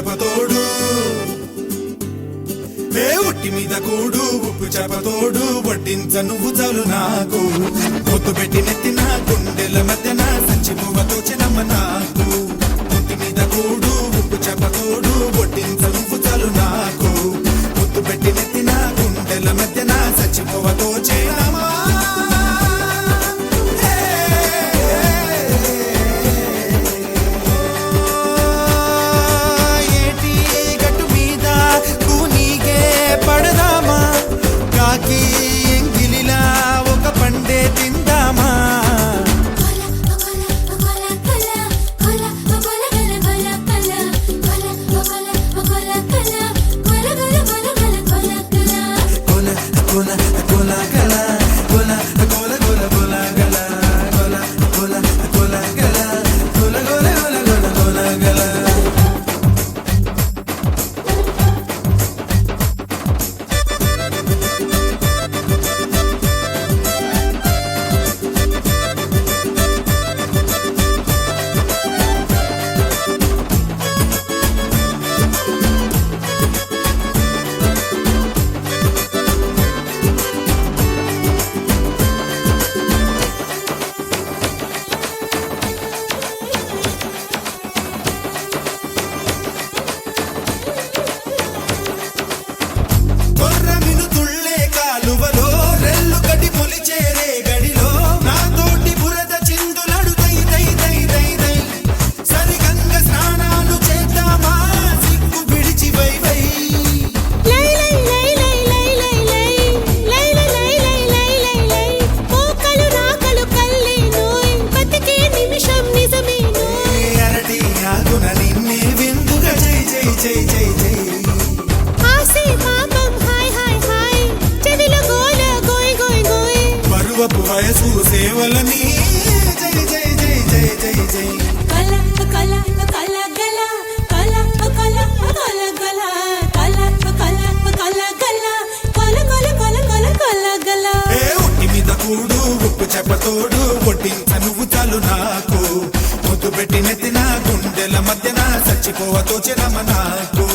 చేపతోడు ఉట్టి మీద కూడు ఉప్పు చేపతోడు వడ్డించ నువ్వు చాలు నాకు పొత్తు పెట్టి నెత్తిన గుండెల మధ్యన సంచిపువ్వతో చినమ్మ నాకు ఉట్టి మీద కూడు ఉప్పు చేపతోడు వడ్డించ నువ్వు చాలు నాకు పొత్తు పెట్టి నెత్తిన గుండెల మధ్యన సంచిపువ్వతో చినమ్మ వయసు సేవలని జై జై జై జై జై జై కల కల కల గల కల కల కల గల కల కల కల గల కల కల కల కల కల గల ఉట్టి మీద కూడు ఉప్పు చేపతోడు వడ్డించ నువ్వు చాలు నాకు ముద్దు పెట్టి నెత్తిన గుండెల మధ్యన చచ్చిపోవతో చిరమ నాకు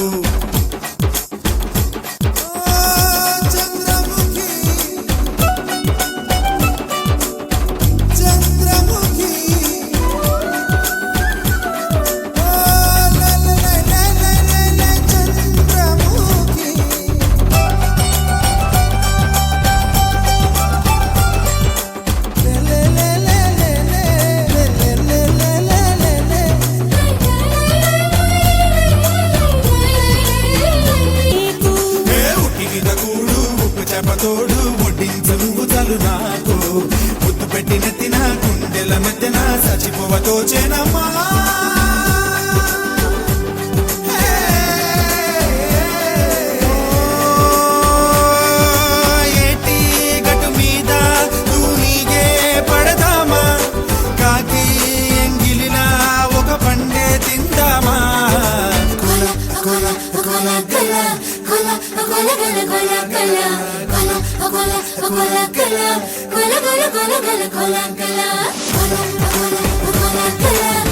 చేపతోడు వడ్డించ నువ్వు చాలు నాకు ముద్దు పెట్టి నెత్తిన గుండెల మెత్తన చచ్చిపోవతో చేనమ్మా ఏటి గట్టు మీద తూనీగే పడదామా కాకి ఎంగిలిలా ఒక పండే తిందామా కొల కొల కొల గల కొల కొల గల కొల గల కొల కొల గల కొల గల కొల గల కొల గల కొల కొల కొల గల